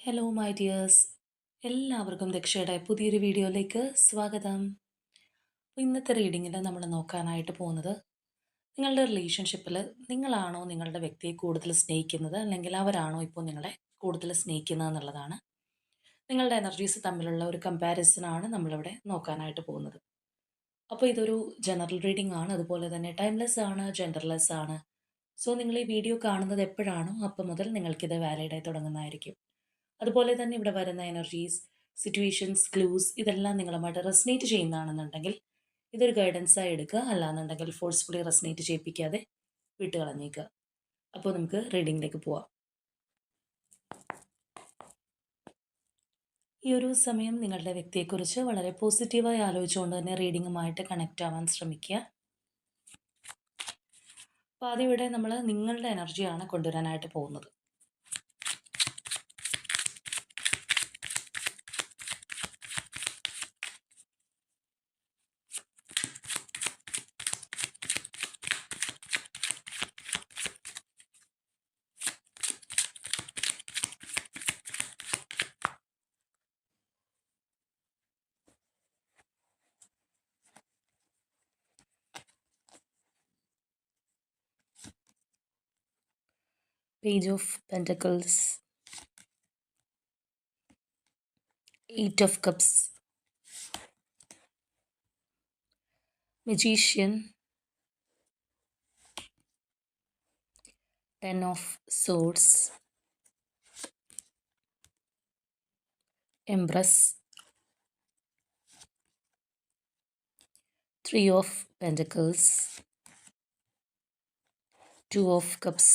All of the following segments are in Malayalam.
ഹലോ മൈ ഡിയേഴ്സ്, എല്ലാവർക്കും ദക്ഷയുടെ പുതിയൊരു വീഡിയോയിലേക്ക് സ്വാഗതം. ഇന്നത്തെ റീഡിങ്ങിൽ നമ്മൾ നോക്കാനായിട്ട് പോകുന്നത് നിങ്ങളുടെ റിലേഷൻഷിപ്പിൽ നിങ്ങളാണോ നിങ്ങളുടെ വ്യക്തിയെ കൂടുതൽ സ്നേഹിക്കുന്നത്, അല്ലെങ്കിൽ അവരാണോ ഇപ്പോൾ നിങ്ങളെ കൂടുതൽ സ്നേഹിക്കുന്നത് എന്നുള്ളതാണ്. നിങ്ങളുടെ എനർജീസ് തമ്മിലുള്ള ഒരു കമ്പാരിസൺ ആണ് നമ്മളിവിടെ നോക്കാനായിട്ട് പോകുന്നത്. അപ്പോൾ ഇതൊരു ജനറൽ റീഡിംഗ് ആണ്, അതുപോലെ തന്നെ ടൈംലെസ് ആണ്, ജെൻഡർലെസ് ആണ്. സോ നിങ്ങൾ ഈ വീഡിയോ കാണുന്നത് എപ്പോഴാണോ അപ്പം മുതൽ നിങ്ങൾക്കിത് വാലിഡ് ആയി തുടങ്ങുന്നതായിരിക്കും. അതുപോലെ തന്നെ ഇവിടെ വരുന്ന എനർജീസ്, സിറ്റുവേഷൻസ്, ക്ലൂസ് ഇതെല്ലാം നിങ്ങളുമായിട്ട് റെസനേറ്റ് ചെയ്യുന്നതാണെന്നുണ്ടെങ്കിൽ ഇതൊരു ഗൈഡൻസായി എടുക്കുക, അല്ലാന്നുണ്ടെങ്കിൽ ഫോഴ്സ്ഫുള്ളി റെസനേറ്റ് ചെയ്യിപ്പിക്കാതെ വിട്ട് കളഞ്ഞേക്കുക. അപ്പോൾ നമുക്ക് റീഡിങ്ങിലേക്ക് പോവാം. ഈ ഒരു സമയം നിങ്ങളുടെ വ്യക്തിയെക്കുറിച്ച് വളരെ പോസിറ്റീവായി ആലോചിച്ചുകൊണ്ട് തന്നെ റീഡിങ്ങുമായിട്ട് കണക്റ്റ് ആവാൻ ശ്രമിക്കുക. അപ്പോൾ ആദ്യം ഇവിടെ നമ്മൾ നിങ്ങളുടെ എനർജിയാണ് കൊണ്ടുവരാനായിട്ട് പോകുന്നത്. Page of Pentacles, Eight of Cups, Magician, Ten of Swords, Empress, Three of Pentacles, Two of Cups,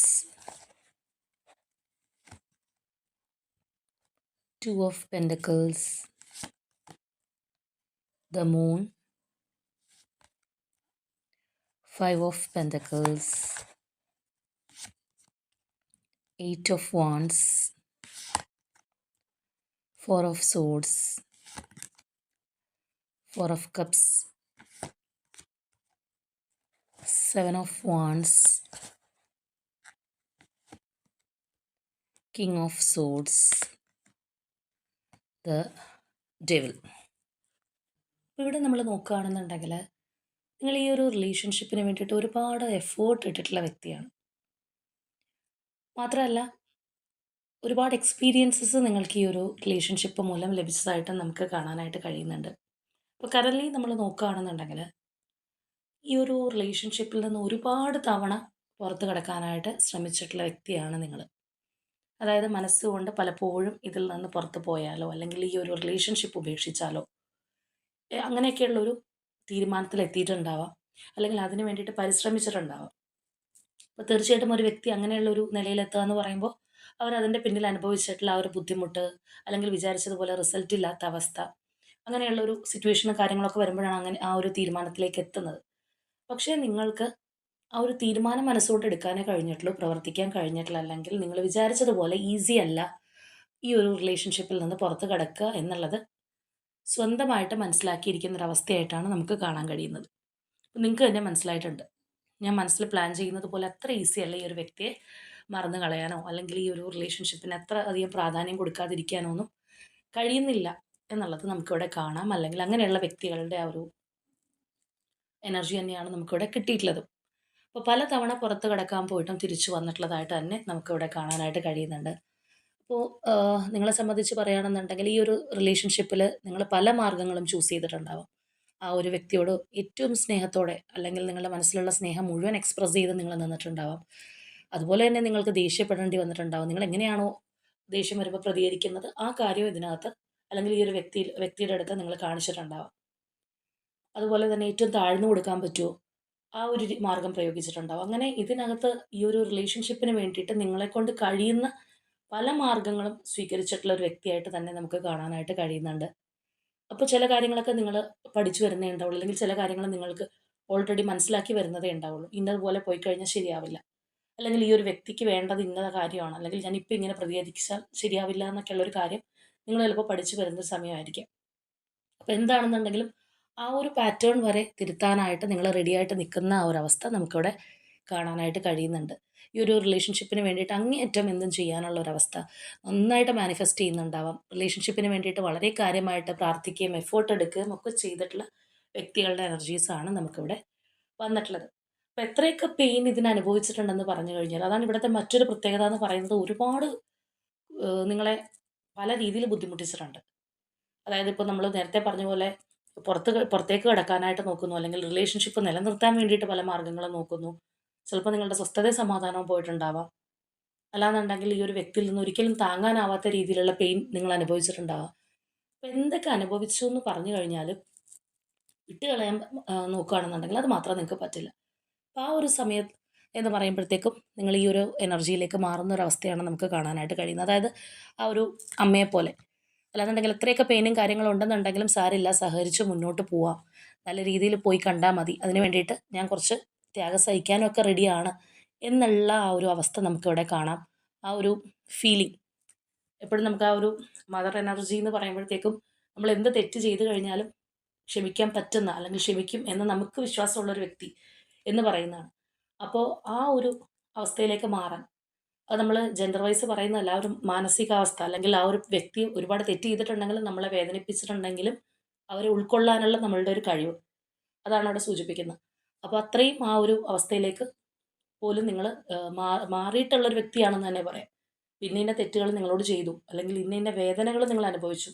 Two of Pentacles, the Moon, Five of Pentacles, Eight of Wands, Four of Swords, Four of Cups, Seven of Wands, King of Swords, the Devil. ഇവിടെ നമ്മൾ നോക്കുകയാണെന്നുണ്ടെങ്കിൽ നിങ്ങൾ ഈ ഒരു റിലേഷൻഷിപ്പിന് വേണ്ടിയിട്ട് ഒരുപാട് എഫേർട്ട് ഇട്ടിട്ടുള്ള വ്യക്തിയാണ്. മാത്രമല്ല ഒരുപാട് എക്സ്പീരിയൻസസ് നിങ്ങൾക്ക് ഈ ഒരു റിലേഷൻഷിപ്പ് മൂലം ലഭിച്ചതായിട്ട് നമുക്ക് കാണാനായിട്ട് കഴിയുന്നുണ്ട്. അപ്പോൾ കറൻലി നമ്മൾ നോക്കുകയാണെന്നുണ്ടെങ്കിൽ ഈ ഒരു റിലേഷൻഷിപ്പിൽ നിന്ന് ഒരുപാട് തവണ പുറത്ത് കടക്കാനായിട്ട് ശ്രമിച്ചിട്ടുള്ള വ്യക്തിയാണ് നിങ്ങൾ. അതായത് മനസ്സുകൊണ്ട് പലപ്പോഴും ഇതിൽ നിന്ന് പുറത്ത് പോയാലോ, അല്ലെങ്കിൽ ഈ ഒരു റിലേഷൻഷിപ്പ് ഉപേക്ഷിച്ചാലോ, അങ്ങനെയൊക്കെയുള്ളൊരു തീരുമാനത്തിൽ എത്തിയിട്ടുണ്ടാവാം, അല്ലെങ്കിൽ അതിന് വേണ്ടിയിട്ട് പരിശ്രമിച്ചിട്ടുണ്ടാവാം. അപ്പോൾ തീർച്ചയായിട്ടും ഒരു വ്യക്തി അങ്ങനെയുള്ളൊരു നിലയിലെത്തുക എന്ന് പറയുമ്പോൾ അവരതിൻ്റെ പിന്നിൽ അനുഭവിച്ചിട്ടുള്ള ആ ഒരു ബുദ്ധിമുട്ട്, അല്ലെങ്കിൽ വിചാരിച്ചതുപോലെ റിസൾട്ട് ഇല്ലാത്ത അവസ്ഥ, അങ്ങനെയുള്ളൊരു സിറ്റുവേഷനും കാര്യങ്ങളൊക്കെ വരുമ്പോഴാണ് അങ്ങനെ ആ ഒരു തീരുമാനത്തിലേക്ക് എത്തുന്നത്. പക്ഷേ നിങ്ങൾക്ക് ആ ഒരു തീരുമാനം മനസ്സുകൊണ്ട് എടുക്കാനേ കഴിഞ്ഞിട്ടുള്ളൂ, പ്രവർത്തിക്കാൻ കഴിഞ്ഞിട്ടില്ല, അല്ലെങ്കിൽ നിങ്ങൾ വിചാരിച്ചതുപോലെ ഈസി അല്ല ഈ ഒരു റിലേഷൻഷിപ്പിൽ നിന്ന് പുറത്ത് കടക്കുക എന്നുള്ളത് സ്വന്തമായിട്ട് മനസ്സിലാക്കിയിരിക്കുന്ന ഒരവസ്ഥയായിട്ടാണ് നമുക്ക് കാണാൻ കഴിയുന്നത്. നിങ്ങൾക്ക് തന്നെ മനസ്സിലായിട്ടുണ്ട്, ഞാൻ മനസ്സിൽ പ്ലാൻ ചെയ്യുന്നത് പോലെ അത്ര ഈസി അല്ല ഈ ഒരു വ്യക്തിയെ മറന്നു കളയാനോ, അല്ലെങ്കിൽ ഈ ഒരു റിലേഷൻഷിപ്പിന് അത്ര അധികം പ്രാധാന്യം കൊടുക്കാതിരിക്കാനോ ഒന്നും കഴിയുന്നില്ല എന്നുള്ളത് നമുക്കിവിടെ കാണാം. അല്ലെങ്കിൽ അങ്ങനെയുള്ള വ്യക്തികളുടെ ആ ഒരു എനർജി തന്നെയാണ് നമുക്കിവിടെ കിട്ടിയിട്ടുള്ളത്. അപ്പോൾ പലതവണ പുറത്ത് കടക്കാൻ പോയിട്ടും തിരിച്ചു വന്നിട്ടുള്ളതായിട്ട് തന്നെ നമുക്കിവിടെ കാണാനായിട്ട് കഴിയുന്നുണ്ട്. അപ്പോൾ നിങ്ങളെ സംബന്ധിച്ച് പറയുകയാണെന്നുണ്ടെങ്കിൽ ഈ ഒരു റിലേഷൻഷിപ്പിൽ നിങ്ങൾ പല മാർഗ്ഗങ്ങളും ചൂസ് ചെയ്തിട്ടുണ്ടാവും. ആ ഒരു വ്യക്തിയോട് ഏറ്റവും സ്നേഹത്തോടെ, അല്ലെങ്കിൽ നിങ്ങളുടെ മനസ്സിലുള്ള സ്നേഹം മുഴുവൻ എക്സ്പ്രസ് ചെയ്ത് നിങ്ങൾ നിന്നിട്ടുണ്ടാവാം. അതുപോലെ തന്നെ നിങ്ങൾക്ക് ദേഷ്യപ്പെടേണ്ടി വന്നിട്ടുണ്ടാവും. നിങ്ങൾ എങ്ങനെയാണോ ദേഷ്യം വരുമ്പോൾ പ്രതികരിക്കുന്നത്, ആ കാര്യം ഇതിനകത്ത്, അല്ലെങ്കിൽ ഈ ഒരു വ്യക്തിയുടെ അടുത്ത് നിങ്ങൾ കാണിച്ചിട്ടുണ്ടാവാം. അതുപോലെ തന്നെ ഏറ്റവും താഴ്ന്നു കൊടുക്കാൻ പറ്റുമോ, ആ ഒരു മാർഗ്ഗം പ്രയോഗിച്ചിട്ടുണ്ടാവും. അങ്ങനെ ഇതിനകത്ത് ഈ ഒരു റിലേഷൻഷിപ്പിന് വേണ്ടിയിട്ട് നിങ്ങളെക്കൊണ്ട് കഴിയുന്ന പല മാർഗ്ഗങ്ങളും സ്വീകരിച്ചിട്ടുള്ള ഒരു വ്യക്തിയായിട്ട് തന്നെ നമുക്ക് കാണാനായിട്ട് കഴിയുന്നുണ്ട്. അപ്പോൾ ചില കാര്യങ്ങളൊക്കെ നിങ്ങൾ പഠിച്ചു വരുന്നേ ഉണ്ടാവുള്ളൂ, അല്ലെങ്കിൽ ചില കാര്യങ്ങൾ നിങ്ങൾക്ക് ഓൾറെഡി മനസ്സിലാക്കി വരുന്നതേ ഉണ്ടാവുള്ളൂ. ഇന്നതുപോലെ പോയി കഴിഞ്ഞാൽ ശരിയാവില്ല, അല്ലെങ്കിൽ ഈ ഒരു വ്യക്തിക്ക് വേണ്ടത് ഇന്ന കാര്യമാണ്, അല്ലെങ്കിൽ ഞാനിപ്പോൾ ഇങ്ങനെ പ്രതികരിച്ചാൽ ശരിയാവില്ല എന്നൊക്കെയുള്ളൊരു കാര്യം നിങ്ങൾ ചിലപ്പോൾ പഠിച്ചു വരുന്ന സമയമായിരിക്കും. അപ്പോൾ എന്താണെന്നുണ്ടെങ്കിലും ആ ഒരു പാറ്റേൺ വരെ തിരുത്താനായിട്ട് നിങ്ങൾ റെഡിയായിട്ട് നിൽക്കുന്ന ആ ഒരു അവസ്ഥ നമുക്കിവിടെ കാണാനായിട്ട് കഴിയുന്നുണ്ട്. ഈ ഒരു റിലേഷൻഷിപ്പിന് വേണ്ടിയിട്ട് അങ്ങേയറ്റം എന്തും ചെയ്യാനുള്ള ഒരവസ്ഥ. നന്നായിട്ട് മാനിഫെസ്റ്റ് ചെയ്യുന്നുണ്ടാവാം. റിലേഷൻഷിപ്പിന് വേണ്ടിയിട്ട് വളരെ കാര്യമായിട്ട് പ്രാർത്ഥിക്കുകയും എഫേർട്ട് എടുക്കുകയും ഒക്കെ ചെയ്തിട്ടുള്ള വ്യക്തികളുടെ എനർജീസാണ് നമുക്കിവിടെ വന്നിട്ടുള്ളത്. അപ്പോൾ എത്രയൊക്കെ പെയിൻ ഇതിന് അനുഭവിച്ചിട്ടുണ്ടെന്ന് പറഞ്ഞു കഴിഞ്ഞാൽ, അതാണ് ഇവിടുത്തെ മറ്റൊരു പ്രത്യേകത എന്ന് പറയുന്നത്, ഒരുപാട് നിങ്ങളെ പല രീതിയിൽ ബുദ്ധിമുട്ടിച്ചിട്ടുണ്ട്. അതായത് ഇപ്പോൾ നമ്മൾ നേരത്തെ പറഞ്ഞ പോലെ പുറത്തേക്ക് കടക്കാനായിട്ട് നോക്കുന്നു, അല്ലെങ്കിൽ റിലേഷൻഷിപ്പ് നിലനിർത്താൻ വേണ്ടിയിട്ട് പല മാർഗ്ഗങ്ങളും നോക്കുന്നു. ചിലപ്പോൾ നിങ്ങളുടെ സ്വസ്ഥതയും സമാധാനവും പോയിട്ടുണ്ടാവാം. അല്ലാന്നുണ്ടെങ്കിൽ ഈ ഒരു വ്യക്തിയിൽ നിന്ന് ഒരിക്കലും താങ്ങാനാവാത്ത രീതിയിലുള്ള പെയിൻ നിങ്ങൾ അനുഭവിച്ചിട്ടുണ്ടാവാം. അപ്പോൾ എന്തൊക്കെ അനുഭവിച്ചു എന്ന് പറഞ്ഞു കഴിഞ്ഞാൽ വിട്ടുകളയാൻ നോക്കുകയാണെന്നുണ്ടെങ്കിൽ അത് മാത്രം നിങ്ങൾക്ക് പറ്റില്ല. അപ്പോൾ ആ ഒരു സമയത്ത് എന്ന് പറയുമ്പോഴത്തേക്കും നിങ്ങൾ ഈ ഒരു എനർജിയിലേക്ക് മാറുന്ന ഒരു അവസ്ഥയാണ് നമുക്ക് കാണാനായിട്ട് കഴിയുന്നത്. അതായത് ആ ഒരു അമ്മയെപ്പോലെ. അല്ലാന്നുണ്ടെങ്കിൽ എത്രയൊക്കെ പെയിനും കാര്യങ്ങളും ഉണ്ടെന്നുണ്ടെങ്കിലും സാരമില്ല, സഹകരിച്ച് മുന്നോട്ട് പോവാം. നല്ല രീതിയിൽ പോയി കണ്ടാൽ മതി. അതിന് വേണ്ടിയിട്ട് ഞാൻ കുറച്ച് ത്യാഗം സഹിക്കാനും ഒക്കെ റെഡിയാണ് എന്നുള്ള ആ ഒരു അവസ്ഥ നമുക്കിവിടെ കാണാം. ആ ഒരു ഫീലിംഗ് എപ്പോഴും നമുക്ക് ആ ഒരു മദർ എനർജി എന്ന് പറയുമ്പോഴത്തേക്കും നമ്മൾ എന്ത് തെറ്റ് ചെയ്തു കഴിഞ്ഞാലും ക്ഷമിക്കാൻ പറ്റുന്ന, അല്ലെങ്കിൽ ക്ഷമിക്കും എന്ന് നമുക്ക് വിശ്വാസമുള്ളൊരു വ്യക്തി എന്ന് പറയുന്നതാണ്. അപ്പോൾ ആ ഒരു അവസ്ഥയിലേക്ക് മാറാൻ, അത് നമ്മൾ ജെൻഡർ വൈസ് പറയുന്നതല്ല, ആ ഒരു മാനസികാവസ്ഥ, അല്ലെങ്കിൽ ആ ഒരു വ്യക്തി ഒരുപാട് തെറ്റ് ചെയ്തിട്ടുണ്ടെങ്കിലും നമ്മളെ വേദനിപ്പിച്ചിട്ടുണ്ടെങ്കിലും അവരെ ഉൾക്കൊള്ളാനുള്ള നമ്മളുടെ ഒരു കഴിവ്, അതാണ് അവിടെ സൂചിപ്പിക്കുന്നത്. അപ്പോൾ അത്രയും ആ ഒരു അവസ്ഥയിലേക്ക് പോലും നിങ്ങൾ മാറിയിട്ടുള്ള ഒരു വ്യക്തിയാണെന്ന് തന്നെ പറയാം. ഇന്ന ഇന്ന തെറ്റുകൾ നിങ്ങളോട് ചെയ്തു, അല്ലെങ്കിൽ ഇന്ന ഇന്ന വേദനകൾ നിങ്ങൾ അനുഭവിച്ചു,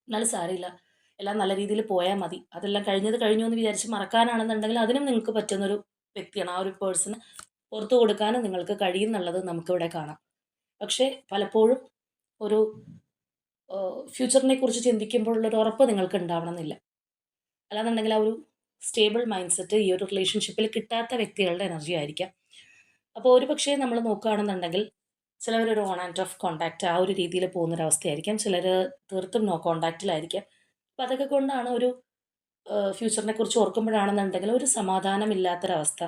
എന്നാലും സാരമില്ല, എല്ലാം നല്ല രീതിയിൽ പോയാൽ മതി, അതെല്ലാം കഴിഞ്ഞത് കഴിഞ്ഞു എന്ന് വിചാരിച്ച് മറക്കാനാണെന്നുണ്ടെങ്കിൽ അതിനും നിങ്ങൾക്ക് പറ്റുന്നൊരു വ്യക്തിയാണ്. ആ ഒരു പേഴ്സണ് പുറത്തു കൊടുക്കാനും നിങ്ങൾക്ക് കഴിയുന്നുള്ളത് നമുക്കിവിടെ കാണാം. പക്ഷേ പലപ്പോഴും ഒരു ഫ്യൂച്ചറിനെ കുറിച്ച് ചിന്തിക്കുമ്പോഴുള്ളൊരു ഉറപ്പ് നിങ്ങൾക്ക് ഉണ്ടാവണമെന്നില്ല. അല്ലാന്നുണ്ടെങ്കിൽ ആ ഒരു സ്റ്റേബിൾ മൈൻഡ് സെറ്റ് ഈ ഒരു റിലേഷൻഷിപ്പിൽ കിട്ടാത്ത വ്യക്തികളുടെ എനർജി ആയിരിക്കാം. അപ്പോൾ ഒരു പക്ഷേ നമ്മൾ നോക്കുകയാണെന്നുണ്ടെങ്കിൽ ചിലവരൊരു ഓൺ ആൻഡ് ഓഫ് കോണ്ടാക്റ്റ് ആ ഒരു രീതിയിൽ പോകുന്നൊരവസ്ഥയായിരിക്കാം. ചിലർ തീർത്തും നോ കോണ്ടാക്റ്റിലായിരിക്കാം. അപ്പോൾ അതൊക്കെ കൊണ്ടാണ് ഒരു ഫ്യൂച്ചറിനെ കുറിച്ച് ഓർക്കുമ്പോഴാണെന്നുണ്ടെങ്കിൽ ഒരു സമാധാനമില്ലാത്തൊരവസ്ഥ,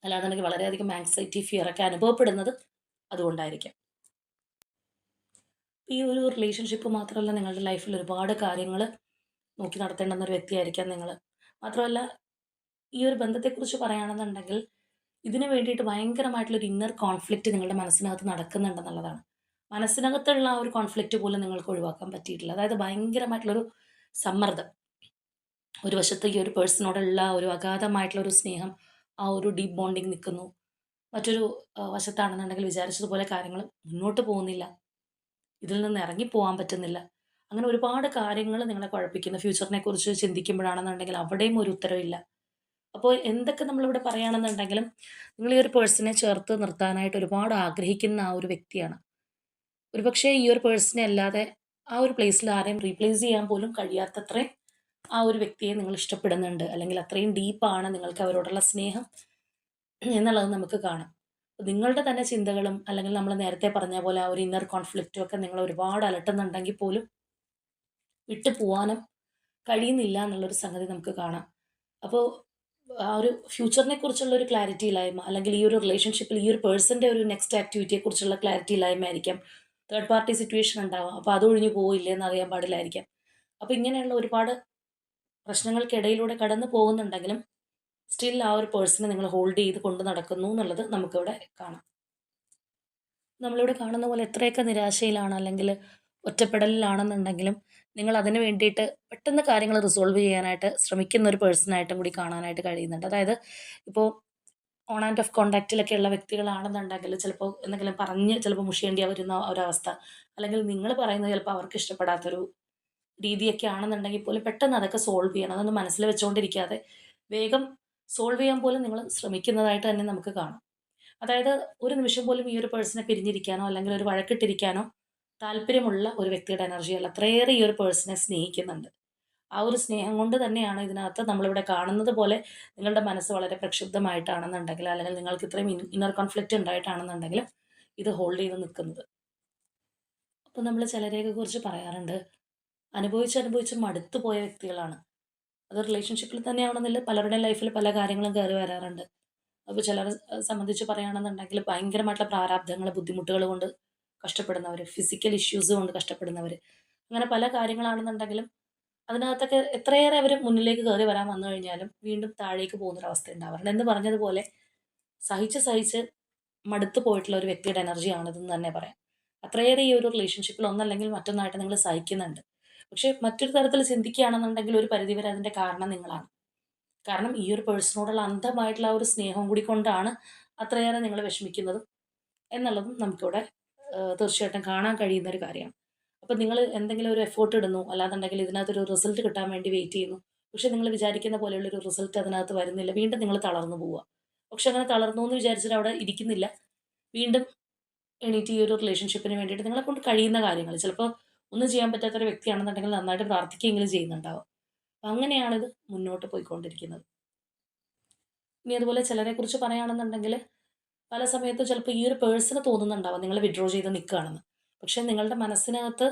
അല്ലാന്നുണ്ടെങ്കിൽ വളരെയധികം ആങ്സൈറ്റി, ഫിയർ ഒക്കെ അനുഭവപ്പെടുന്നത് അതുകൊണ്ടായിരിക്കാം. ഈ ഒരു റിലേഷൻഷിപ്പ് മാത്രമല്ല, നിങ്ങളുടെ ലൈഫിൽ ഒരുപാട് കാര്യങ്ങൾ നോക്കി നടത്തേണ്ടുന്ന ഒരു വ്യക്തിയായിരിക്കാം നിങ്ങൾ. മാത്രമല്ല, ഈ ഒരു ബന്ധത്തെക്കുറിച്ച് പറയുകയാണെന്നുണ്ടെങ്കിൽ ഇതിന് വേണ്ടിയിട്ട് ഭയങ്കരമായിട്ടുള്ളൊരു ഇന്നർ കോൺഫ്ലിക്റ്റ് നിങ്ങളുടെ മനസ്സിനകത്ത് നടക്കുന്നുണ്ടെന്നുള്ളതാണ്. മനസ്സിനകത്തുള്ള ആ ഒരു കോൺഫ്ലിക്റ്റ് പോലും നിങ്ങൾക്ക് ഒഴിവാക്കാൻ പറ്റിയിട്ടില്ല. അതായത് ഭയങ്കരമായിട്ടുള്ളൊരു സമ്മർദ്ദം. ഒരു വശത്ത് ഈ ഒരു പേഴ്സണോടുള്ള ഒരു അഗാധമായിട്ടുള്ള ഒരു സ്നേഹം, ആ ഒരു ഡീപ്പ് ബോണ്ടിങ് നിൽക്കുന്നു. മറ്റൊരു വശത്താണെന്നുണ്ടെങ്കിൽ വിചാരിച്ചതുപോലെ കാര്യങ്ങൾ മുന്നോട്ട് പോകുന്നില്ല. ഇതിൽ നിന്ന് ഇറങ്ങിപ്പോവാൻ പറ്റുന്നില്ല. അങ്ങനെ ഒരുപാട് കാര്യങ്ങൾ നിങ്ങളെ കുഴപ്പിക്കുന്നു. ഫ്യൂച്ചറിനെ കുറിച്ച് ചിന്തിക്കുമ്പോഴാണെന്നുണ്ടെങ്കിൽ അവിടെയും ഒരു ഉത്തരവില്ല. അപ്പോൾ എന്തൊക്കെ നമ്മളിവിടെ പറയുകയാണെന്നുണ്ടെങ്കിലും നിങ്ങൾ ഈ ഒരു പേഴ്സണെ ചേർത്ത് നിർത്താനായിട്ട് ഒരുപാട് ആഗ്രഹിക്കുന്ന ആ ഒരു വ്യക്തിയാണ്. ഒരുപക്ഷേ ഈ ഒരു പേഴ്സണെ അല്ലാതെ ആ ഒരു പ്ലേസിൽ ആരെയും റീപ്ലേസ് ചെയ്യാൻ പോലും കഴിയാത്തത്രയും ആ ഒരു വ്യക്തിയെ നിങ്ങൾ ഇഷ്ടപ്പെടുന്നുണ്ട്, അല്ലെങ്കിൽ അത്രയും ഡീപ്പാണ് നിങ്ങൾക്ക് അവരോടുള്ള സ്നേഹം എന്നുള്ളത് നമുക്ക് കാണാം. നിങ്ങളുടെ തന്നെ ചിന്തകളും, അല്ലെങ്കിൽ നമ്മൾ നേരത്തെ പറഞ്ഞ പോലെ ആ ഒരു ഇന്നർ കോൺഫ്ലിക്റ്റും ഒക്കെ നിങ്ങളെ ഒരുപാട് അലട്ടുന്നുണ്ടെങ്കിൽ പോലും വിട്ടു പോവാനും കഴിയുന്നില്ല എന്നുള്ളൊരു സംഗതി നമുക്ക് കാണാം. അപ്പോൾ ആ ഒരു ഫ്യൂച്ചറിനെ കുറിച്ചുള്ള ഒരു ക്ലാരിറ്റി ഇല്ലായ്മ, അല്ലെങ്കിൽ ഈ ഒരു റിലേഷൻഷിപ്പിൽ ഈ ഒരു പേഴ്സന്റെ ഒരു നെക്സ്റ്റ് ആക്ടിവിറ്റിയെ കുറിച്ചുള്ള ക്ലാരിറ്റി ഇല്ലായ്മ ആയിരിക്കാം. തേർഡ് പാർട്ടി സിറ്റുവേഷൻ ഉണ്ടാവാം. അപ്പോൾ അത് ഒഴിഞ്ഞു പോവില്ലേ എന്ന് അറിയാൻ പാടില്ലായിരിക്കാം. അപ്പോൾ ഇങ്ങനെയുള്ള ഒരുപാട് പ്രശ്നങ്ങൾക്കിടയിലൂടെ കടന്നു പോകുന്നുണ്ടെങ്കിലും സ്റ്റിൽ ആ ഒരു പേഴ്സണെ നിങ്ങൾ ഹോൾഡ് ചെയ്ത് കൊണ്ട് നടക്കുന്നു എന്നുള്ളത് നമുക്കിവിടെ കാണാം. നമ്മളിവിടെ കാണുന്ന പോലെ എത്രയൊക്കെ നിരാശയിലാണ്, അല്ലെങ്കിൽ ഒറ്റപ്പെടലിലാണെന്നുണ്ടെങ്കിലും നിങ്ങൾ അതിന് വേണ്ടിയിട്ട് പെട്ടെന്ന് കാര്യങ്ങൾ റിസോൾവ് ചെയ്യാനായിട്ട് ശ്രമിക്കുന്ന ഒരു പേഴ്സണായിട്ടും കൂടി കാണാനായിട്ട് കഴിയുന്നുണ്ട്. അതായത് ഇപ്പോൾ ഓൺ ആൻഡ് ഓഫ് കോണ്ടാക്റ്റിലൊക്കെ ഉള്ള വ്യക്തികളാണെന്നുണ്ടെങ്കിൽ ചിലപ്പോൾ എന്തെങ്കിലും പറഞ്ഞ് ചിലപ്പോൾ മുഷിയേണ്ടി വരുന്ന ഒരവസ്ഥ, അല്ലെങ്കിൽ നിങ്ങൾ പറയുന്നത് ചിലപ്പോൾ അവർക്ക് ഇഷ്ടപ്പെടാത്തൊരു രീതിയൊക്കെ ആണെന്നുണ്ടെങ്കിൽ പോലും പെട്ടെന്ന് അതൊക്കെ സോൾവ് ചെയ്യണം. അതൊന്നും മനസ്സിൽ വെച്ചുകൊണ്ടിരിക്കാതെ വേഗം സോൾവ് ചെയ്യാൻ പോലും നിങ്ങൾ ശ്രമിക്കുന്നതായിട്ട് തന്നെ നമുക്ക് കാണാം. അതായത് ഒരു നിമിഷം പോലും ഈ ഒരു പേഴ്സണെ പിരിഞ്ഞിരിക്കാനോ, അല്ലെങ്കിൽ ഒരു വഴക്കിട്ടിരിക്കാനോ താല്പര്യമുള്ള ഒരു വ്യക്തിയുടെ എനർജിയല്ല. അത്രയേറെ ഈ ഒരു പേഴ്സണെ സ്നേഹിക്കുന്നുണ്ട്. ആ ഒരു സ്നേഹം കൊണ്ട് തന്നെയാണ് ഇതിനകത്ത് നമ്മളിവിടെ കാണുന്നത് പോലെ നിങ്ങളുടെ മനസ്സ് വളരെ പ്രക്ഷുബ്ധമായിട്ടാണെന്നുണ്ടെങ്കിൽ, അല്ലെങ്കിൽ നിങ്ങൾക്ക് ഇത്രയും ഇന്നർ കോൺഫ്ലിക്റ്റ് ഉണ്ടായിട്ടാണെന്നുണ്ടെങ്കിൽ ഇത് ഹോൾഡ് ചെയ്ത് നിൽക്കുന്നത്. അപ്പോൾ നമ്മൾ ചിലരെയൊക്കെ കുറിച്ച് പറയാറുണ്ട്, അനുഭവിച്ച് മടുത്തു പോയ വ്യക്തികളാണ്. അത് റിലേഷൻഷിപ്പിൽ തന്നെയാവണമെന്നില്ല, പലരുടെയും ലൈഫിൽ പല കാര്യങ്ങളും കയറി വരാറുണ്ട്. അപ്പോൾ ചിലരെ സംബന്ധിച്ച് പറയുകയാണെന്നുണ്ടെങ്കിൽ ഭയങ്കരമായിട്ടുള്ള പ്രാരാബ്ധങ്ങൾ, ബുദ്ധിമുട്ടുകൾ കൊണ്ട് കഷ്ടപ്പെടുന്നവർ, ഫിസിക്കൽ ഇഷ്യൂസ് കൊണ്ട് കഷ്ടപ്പെടുന്നവർ, അങ്ങനെ പല കാര്യങ്ങളാണെന്നുണ്ടെങ്കിലും അതിനകത്തൊക്കെ എത്രയേറെ അവർ മുന്നിലേക്ക് കയറി വരാൻ വന്നു കഴിഞ്ഞാലും വീണ്ടും താഴേക്ക് പോകുന്നൊരവസ്ഥ ഉണ്ടാവാറുണ്ട്. എന്ന് പറഞ്ഞതുപോലെ സഹിച്ച് സഹിച്ച് മടുത്തു പോയിട്ടുള്ള ഒരു വ്യക്തിയുടെ എനർജിയാണിതെന്ന് തന്നെ പറയാം. അത്രയേറെ ഈ ഒരു റിലേഷൻഷിപ്പിൽ ഒന്നല്ലെങ്കിൽ മറ്റൊന്നായിട്ട് നിങ്ങൾ സഹിക്കുന്നുണ്ട്. പക്ഷേ മറ്റൊരു തരത്തിൽ ചിന്തിക്കുകയാണെന്നുണ്ടെങ്കിൽ ഒരു പരിധിവരെ അതിൻ്റെ കാരണം നിങ്ങളാണ്. കാരണം ഈ ഒരു പേഴ്സണോടുള്ള അന്ധമായിട്ടുള്ള ആ ഒരു സ്നേഹം കൂടി കൊണ്ടാണ് അത്രയേറെ നിങ്ങൾ വിഷമിക്കുന്നതും എന്നുള്ളതും നമുക്കിവിടെ തീർച്ചയായിട്ടും കാണാൻ കഴിയുന്ന ഒരു കാര്യമാണ്. അപ്പോൾ നിങ്ങൾ എന്തെങ്കിലും ഒരു എഫേർട്ട് ഇടുന്നു, അല്ലാന്നുണ്ടെങ്കിൽ ഇതിനകത്തൊരു റിസൾട്ട് കിട്ടാൻ വേണ്ടി വെയിറ്റ് ചെയ്യുന്നു. പക്ഷേ നിങ്ങൾ വിചാരിക്കുന്ന പോലെയുള്ള ഒരു റിസൾട്ട് അതിനകത്ത് വരുന്നില്ല. വീണ്ടും നിങ്ങൾ തളർന്നു പോവുക. പക്ഷെ അങ്ങനെ തളർന്നു എന്ന് വിചാരിച്ചിട്ട് അവിടെ ഇരിക്കുന്നില്ല. വീണ്ടും എണീറ്റ് ഈ ഒരു റിലേഷൻഷിപ്പിന് വേണ്ടിയിട്ട് നിങ്ങളെക്കൊണ്ട് കഴിയുന്ന കാര്യങ്ങൾ, ചിലപ്പോൾ ഒന്നും ചെയ്യാൻ പറ്റാത്ത ഒരു വ്യക്തിയാണെന്നുണ്ടെങ്കിൽ നന്നായിട്ട് പ്രാർത്ഥിക്കുകയെങ്കിലും ചെയ്യുന്നുണ്ടാവും. അപ്പം അങ്ങനെയാണിത് മുന്നോട്ട് പോയിക്കൊണ്ടിരിക്കുന്നത്. ഇനി അതുപോലെ ചിലരെക്കുറിച്ച് പറയുകയാണെന്നുണ്ടെങ്കിൽ പല സമയത്തും ചിലപ്പോൾ ഈ ഒരു പേഴ്സണ് തോന്നുന്നുണ്ടാവാം നിങ്ങൾ വിഡ്രോ ചെയ്ത് നിൽക്കുകയാണെന്ന്. പക്ഷേ നിങ്ങളുടെ മനസ്സിനകത്ത്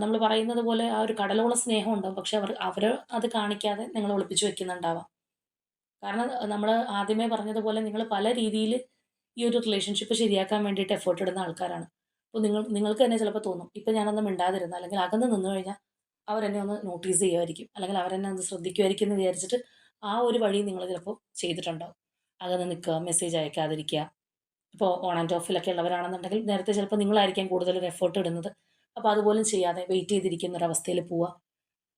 നമ്മൾ പറയുന്നത് പോലെ ആ ഒരു കടലോളം സ്നേഹം ഉണ്ടാവും. പക്ഷെ അവർ അത് കാണിക്കാതെ നിങ്ങളെ ഒളിപ്പിച്ച് വെക്കുന്നുണ്ടാവാം. കാരണം നമ്മൾ ആദ്യമേ പറഞ്ഞതുപോലെ നിങ്ങൾ പല രീതിയിൽ ഈ ഒരു റിലേഷൻഷിപ്പ് ശരിയാക്കാൻ വേണ്ടിയിട്ട് എഫേർട്ട് ഇടുന്ന ആൾക്കാരാണ്. അപ്പോൾ നിങ്ങൾക്ക് തന്നെ ചിലപ്പോൾ തോന്നും, ഇപ്പം ഞാനൊന്ന് മിണ്ടാതിരുന്ന അല്ലെങ്കിൽ അകന്ന് നിന്ന് കഴിഞ്ഞാൽ അവരെന്നെ ഒന്ന് നോട്ടീസ് ചെയ്യുമായിരിക്കും, അല്ലെങ്കിൽ അവരെന്നെ ഒന്ന് ശ്രദ്ധിക്കുമായിരിക്കും എന്ന് വിചാരിച്ചിട്ട് ആ ഒരു വഴി നിങ്ങൾ ചിലപ്പോൾ ചെയ്തിട്ടുണ്ടാവും. അകന്ന് നിൽക്കുക, മെസ്സേജ് അയക്കാതിരിക്കുക. ഇപ്പോൾ ഓൺ ആൻഡ് ഓഫിലൊക്കെ ഉള്ളവരാണെന്നുണ്ടെങ്കിൽ നേരത്തെ ചിലപ്പോൾ നിങ്ങളായിരിക്കാം കൂടുതൽ ഒരു എഫേർട്ട് ഇടുന്നത്. അപ്പോൾ അതുപോലും ചെയ്യാതെ വെയിറ്റ് ചെയ്തിരിക്കുന്ന ഒരു അവസ്ഥയിൽ പോവുക.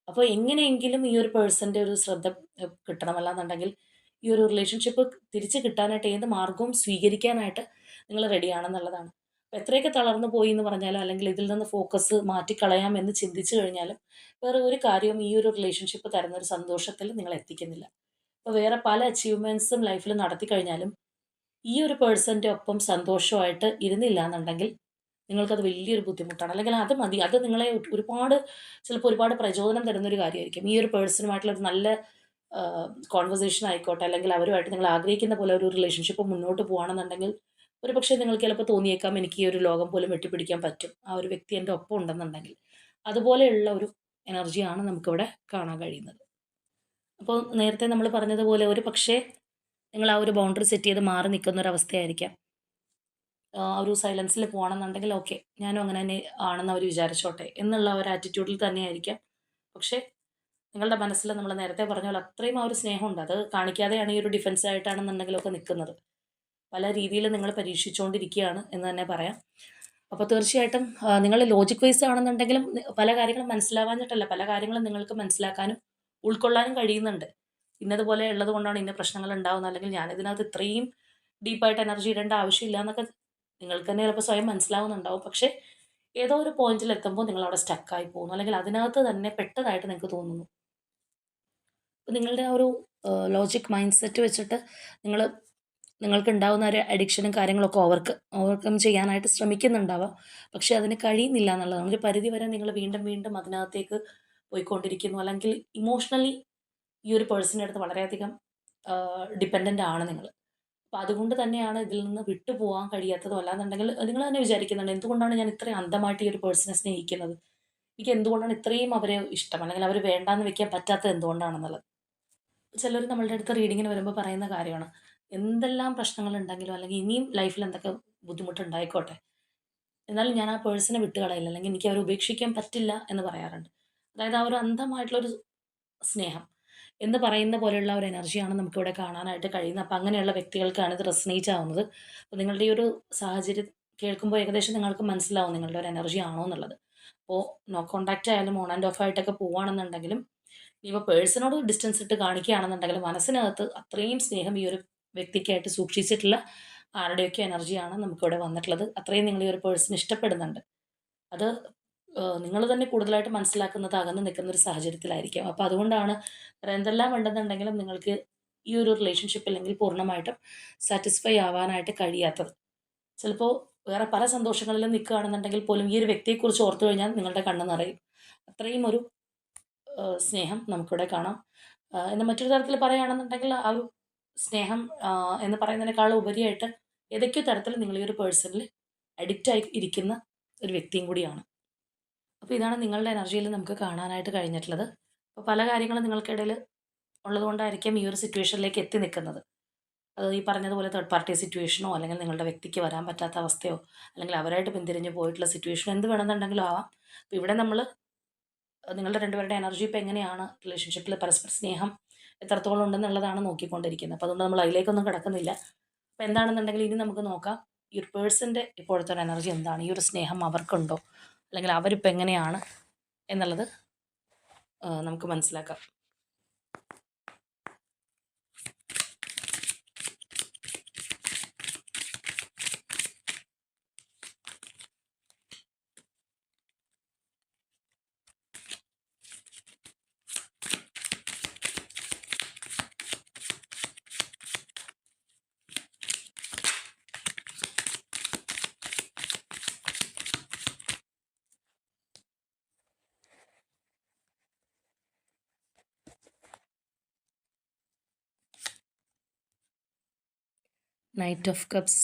അപ്പോൾ എങ്ങനെയെങ്കിലും ഈ ഒരു പേഴ്സൻ്റെ ഒരു ശ്രദ്ധ കിട്ടണം. അല്ലാന്നുണ്ടെങ്കിൽ ഈ ഒരു റിലേഷൻഷിപ്പ് തിരിച്ച് കിട്ടാനായിട്ട് ഏത് മാർഗവും സ്വീകരിക്കാനായിട്ട് നിങ്ങൾ റെഡിയാണെന്നുള്ളതാണ്. അപ്പോൾ എത്രയൊക്കെ തളർന്നു പോയി എന്ന് പറഞ്ഞാലും, അല്ലെങ്കിൽ ഇതിൽ നിന്ന് ഫോക്കസ് മാറ്റിക്കളയാം എന്ന് ചിന്തിച്ചു കഴിഞ്ഞാലും വേറെ ഒരു കാര്യവും ഈ ഒരു റിലേഷൻഷിപ്പ് തരുന്ന ഒരു സന്തോഷത്തിൽ നിങ്ങളെ എത്തിക്കുന്നില്ല. അപ്പോൾ വേറെ പല അച്ചീവ്മെൻറ്റ്സും ലൈഫിൽ നടത്തി കഴിഞ്ഞാലും ഈ ഒരു പേഴ്സൻ്റെ ഒപ്പം സന്തോഷമായിട്ട് ഇരുന്നില്ല എന്നുണ്ടെങ്കിൽ നിങ്ങൾക്കത് വലിയൊരു ബുദ്ധിമുട്ടാണ്. അല്ലെങ്കിൽ അത് മതി. അത് നിങ്ങളെ ഒരുപാട്, ചിലപ്പോൾ ഒരുപാട് പ്രചോദനം തരുന്നൊരു കാര്യമായിരിക്കും. ഈ ഒരു പേഴ്സണുമായിട്ടുള്ള ഒരു നല്ല കോൺവെർസേഷൻ ആയിക്കോട്ടെ, അല്ലെങ്കിൽ അവരുമായിട്ട് നിങ്ങൾ ആഗ്രഹിക്കുന്ന പോലെ ഒരു റിലേഷൻഷിപ്പ് മുന്നോട്ട് പോകുകയാണെന്നുണ്ടെങ്കിൽ ഒരുപക്ഷേ നിങ്ങൾക്ക് ചിലപ്പോൾ തോന്നിയേക്കാം, എനിക്ക് ഈ ഒരു ലോകം പോലും വെട്ടിപ്പിടിക്കാൻ പറ്റും ആ ഒരു വ്യക്തി എൻ്റെ ഒപ്പം ഉണ്ടെന്നുണ്ടെങ്കിൽ. അതുപോലെയുള്ള ഒരു എനർജിയാണ് നമുക്കിവിടെ കാണാൻ കഴിയുന്നത്. അപ്പോൾ നേരത്തെ നമ്മൾ പറഞ്ഞതുപോലെ ഒരു പക്ഷേ നിങ്ങൾ ആ ഒരു ബൗണ്ടറി സെറ്റ് ചെയ്ത് മാറി നിൽക്കുന്ന ഒരു അവസ്ഥയായിരിക്കാം. ഒരു സൈലൻസിൽ പോകണമെന്നുണ്ടെങ്കിൽ ഓക്കെ, ഞാനും അങ്ങനെ തന്നെ ആണെന്ന് അവർ വിചാരിച്ചോട്ടെ എന്നുള്ള ഒരു ആറ്റിറ്റ്യൂഡിൽ തന്നെയായിരിക്കാം. പക്ഷേ നിങ്ങളുടെ മനസ്സിൽ നമ്മൾ നേരത്തെ പറഞ്ഞ പോലെ അത്രയും ആ ഒരു സ്നേഹമുണ്ട്. അത് കാണിക്കാതെയാണ് ഈ ഒരു ഡിഫൻസ് ആയിട്ടാണെന്നുണ്ടെങ്കിലൊക്കെ നിൽക്കുന്നത്. പല രീതിയിൽ നിങ്ങൾ പരീക്ഷിച്ചുകൊണ്ടിരിക്കുകയാണ് എന്ന് തന്നെ പറയാം. അപ്പോൾ തീർച്ചയായിട്ടും നിങ്ങൾ ലോജിക് വൈസ് ആണെന്നുണ്ടെങ്കിലും പല കാര്യങ്ങളും മനസ്സിലാവാഞ്ഞിട്ടല്ല, പല കാര്യങ്ങളും നിങ്ങൾക്ക് മനസ്സിലാക്കാനും ഉൾക്കൊള്ളാനും കഴിയുന്നുണ്ട്. ഇന്നതുപോലെ ഉള്ളത് കൊണ്ടാണ് ഇന്ന പ്രശ്നങ്ങൾ ഉണ്ടാവുന്നത്, അല്ലെങ്കിൽ ഞാനിതിനകത്ത് ഇത്രയും ഡീപ്പായിട്ട് എനർജി ഇടേണ്ട ആവശ്യമില്ല എന്നൊക്കെ നിങ്ങൾക്ക് തന്നെ ചിലപ്പോൾ സ്വയം മനസ്സിലാവുന്നുണ്ടാവും. പക്ഷേ ഏതോ ഒരു പോയിന്റിൽ എത്തുമ്പോൾ നിങ്ങൾ അവിടെ സ്റ്റക്കായി പോകുന്നു, അല്ലെങ്കിൽ അതിനകത്ത് തന്നെ പെട്ടതായിട്ട് നിങ്ങൾക്ക് തോന്നുന്നു. അപ്പോൾ നിങ്ങളുടെ ആ ഒരു ലോജിക് മൈൻഡ് സെറ്റ് വെച്ചിട്ട് നിങ്ങൾ നിങ്ങൾക്കുണ്ടാവുന്ന ഒരു അഡിക്ഷനും കാര്യങ്ങളൊക്കെ ഓവർകം ചെയ്യാനായിട്ട് ശ്രമിക്കുന്നുണ്ടാവാം. പക്ഷേ അതിന് കഴിയുന്നില്ല എന്നുള്ളതാണ്. ഒരു പരിധി വരെ നിങ്ങൾ വീണ്ടും വീണ്ടും അതിനകത്തേക്ക് പോയിക്കൊണ്ടിരിക്കുന്നു. അല്ലെങ്കിൽ ഇമോഷണലി ഈ ഒരു പേഴ്സണിൻ്റെ അടുത്ത് വളരെയധികം ഡിപ്പെൻഡൻ്റ് ആണ് നിങ്ങൾ. അപ്പോൾ അതുകൊണ്ട് തന്നെയാണ് ഇതിൽ നിന്ന് വിട്ടു പോകാൻ കഴിയാത്തതും. അല്ലാന്നുണ്ടെങ്കിൽ നിങ്ങൾ തന്നെ വിചാരിക്കുന്നുണ്ട്, എന്തുകൊണ്ടാണ് ഞാൻ ഇത്രയും അന്ധമായിട്ട് ഈ ഒരു പേഴ്സണെ സ്നേഹിക്കുന്നത്? എനിക്ക് എന്തുകൊണ്ടാണ് ഇത്രയും അവരെ ഇഷ്ടം, അല്ലെങ്കിൽ അവർ വേണ്ടാന്ന് വെക്കാൻ പറ്റാത്തത് എന്തുകൊണ്ടാണെന്നുള്ളത്. ചിലർ നമ്മളുടെ അടുത്ത് റീഡിങ്ങിന് വരുമ്പോൾ പറയുന്ന കാര്യമാണ്, എന്തെല്ലാം പ്രശ്നങ്ങളുണ്ടെങ്കിലും അല്ലെങ്കിൽ ഇനിയും ലൈഫിൽ എന്തൊക്കെ ബുദ്ധിമുട്ടുണ്ടായിക്കോട്ടെ, എന്നാലും ഞാൻ ആ പേഴ്സണെ വിട്ട് കളയില്ല, അല്ലെങ്കിൽ എനിക്ക് അവരെ ഉപേക്ഷിക്കാൻ പറ്റില്ല എന്ന് പറയാറുണ്ട്. അതായത് ആ ഒരു അന്ധമായിട്ടുള്ളൊരു സ്നേഹം എന്ന് പറയുന്ന പോലെയുള്ള ഒരു എനർജിയാണ് നമുക്കിവിടെ കാണാനായിട്ട് കഴിയുന്നത്. അപ്പം അങ്ങനെയുള്ള വ്യക്തികൾക്കാണ് ഇത് റെസനേറ്റ് ആവുന്നത്. അപ്പോൾ നിങ്ങളുടെ ഈ ഒരു സാഹചര്യം കേൾക്കുമ്പോൾ ഏകദേശം നിങ്ങൾക്ക് മനസ്സിലാവും നിങ്ങളുടെ ഒരു എനർജി ആണോ എന്നുള്ളത്. അപ്പോൾ നോ കോൺടാക്റ്റ് ആയാലും ഓൺ ആൻഡ് ഓഫ് ആയിട്ടൊക്കെ പോവുകയാണെന്നുണ്ടെങ്കിലും, ഇനിയിപ്പോൾ പേഴ്സണോട് ഡിസ്റ്റൻസ് ഇട്ട് കാണിക്കുകയാണെന്നുണ്ടെങ്കിലും മനസ്സിനകത്ത് അത്രയും സ്നേഹം ഈ ഒരു വ്യക്തിക്കായിട്ട് സൂക്ഷിച്ചിട്ടുള്ള ആരുടെയൊക്കെ എനർജിയാണ് നമുക്കിവിടെ വന്നിട്ടുള്ളത്. അത്രയും നിങ്ങൾ ഈ ഒരു പേഴ്സൺ ഇഷ്ടപ്പെടുന്നുണ്ട്. അത് നിങ്ങൾ തന്നെ കൂടുതലായിട്ട് മനസ്സിലാക്കുന്നത് അകന്ന് നിൽക്കുന്ന ഒരു സാഹചര്യത്തിലായിരിക്കാം. അപ്പോൾ അതുകൊണ്ടാണ് വേറെ എന്തെല്ലാം ഉണ്ടെന്നുണ്ടെങ്കിലും നിങ്ങൾക്ക് ഈ ഒരു റിലേഷൻഷിപ്പ് അല്ലെങ്കിൽ പൂർണ്ണമായിട്ടും സാറ്റിസ്ഫൈ ആവാനായിട്ട് കഴിയാത്തത്. ചിലപ്പോൾ വേറെ പല സന്തോഷങ്ങളിലും നിൽക്കുകയാണെന്നുണ്ടെങ്കിൽ പോലും ഈ ഒരു വ്യക്തിയെക്കുറിച്ച് ഓർത്തു കഴിഞ്ഞാൽ നിങ്ങളുടെ കണ്ണ് നിറയും. അത്രയും ഒരു സ്നേഹം നമുക്കിവിടെ കാണാം. എന്നാൽ മറ്റൊരു തരത്തിൽ പറയുകയാണെന്നുണ്ടെങ്കിൽ ആ ഒരു സ്നേഹം എന്ന് പറയുന്നതിനേക്കാൾ ഉപരിയായിട്ട് ഏതൊക്കെയോ തരത്തിൽ നിങ്ങൾ ഈ ഒരു പേഴ്സണിൽ അഡിക്റ്റ് ആയി ഇരിക്കുന്ന ഒരു വ്യക്തിയും കൂടിയാണ്. അപ്പോൾ ഇതാണ് നിങ്ങളുടെ എനർജിയിൽ നമുക്ക് കാണാനായിട്ട് കഴിഞ്ഞിട്ടുള്ളത്. അപ്പോൾ പല കാര്യങ്ങളും നിങ്ങൾക്കിടയിൽ ഉള്ളതുകൊണ്ടായിരിക്കാം ഈ ഒരു സിറ്റുവേഷനിലേക്ക് എത്തി നിൽക്കുന്നത്. അത് ഈ പറഞ്ഞതുപോലെ തേർഡ് പാർട്ടി സിറ്റുവേഷനോ, അല്ലെങ്കിൽ നിങ്ങളുടെ വ്യക്തിക്ക് വരാൻ പറ്റാത്ത അവസ്ഥയോ, അല്ലെങ്കിൽ അവരായിട്ട് പിന്തിരിഞ്ഞ് പോയിട്ടുള്ള സിറ്റുവേഷനോ എന്ത് വേണമെന്നുണ്ടെങ്കിലും ആവാം. അപ്പോൾ ഇവിടെ നമ്മൾ നിങ്ങളുടെ രണ്ടുപേരുടെ എനർജി ഇപ്പോൾ എങ്ങനെയാണ് റിലേഷൻഷിപ്പിൽ പരസ്പര സ്നേഹം എത്രത്തോളം ഉണ്ടെന്നുള്ളതാണ് നോക്കിക്കൊണ്ടിരിക്കുന്നത്. അപ്പോൾ അതുകൊണ്ട് നമ്മൾ അതിലേക്കൊന്നും കിടക്കുന്നില്ല. അപ്പോൾ എന്താണെന്നുണ്ടെങ്കിൽ ഇനി നമുക്ക് നോക്കാം ഈ ഒരു പേഴ്സൻ്റെ ഇപ്പോഴത്തെ ഒരു എനർജി എന്താണ്, ഈ ഒരു സ്നേഹം അവർക്കുണ്ടോ, അല്ലെങ്കിൽ അവരിപ്പോൾ എങ്ങനെയാണ് എന്നുള്ളത് നമുക്ക് മനസ്സിലാക്കാം. Knight of Cups,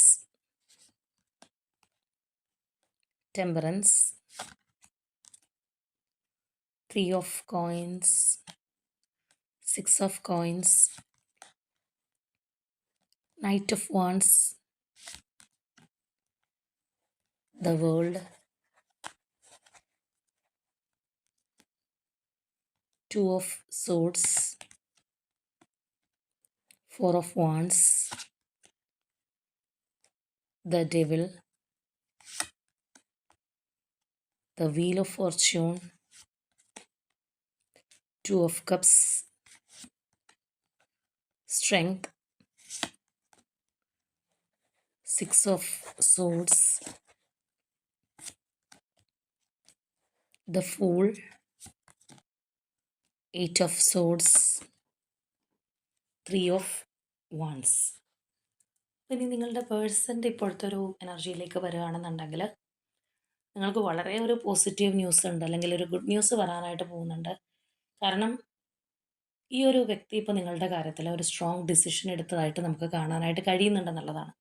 Temperance, Three of Coins, Six of Coins, Knight of Wands, the World, Two of Swords, Four of Wands, the Devil, the Wheel of Fortune, Two of Cups, Strength, Six of Swords, the Fool, Eight of Swords, Three of Wands. ഇനി നിങ്ങളുടെ പേഴ്സൻ്റെ ഇപ്പോഴത്തെ ഒരു എനർജിയിലേക്ക് വരികയാണെന്നുണ്ടെങ്കിൽ നിങ്ങൾക്ക് വളരെ ഒരു പോസിറ്റീവ് ന്യൂസ് ഉണ്ട്, അല്ലെങ്കിൽ ഒരു ഗുഡ് ന്യൂസ് വരാനായിട്ട് പോകുന്നുണ്ട്. കാരണം ഈ ഒരു വ്യക്തി ഇപ്പോൾ നിങ്ങളുടെ കാര്യത്തിൽ ഒരു സ്ട്രോങ് ഡിസിഷൻ എടുത്തതായിട്ട് നമുക്ക് കാണാനായിട്ട് കഴിയുന്നുണ്ടെന്നുള്ളതാണ്.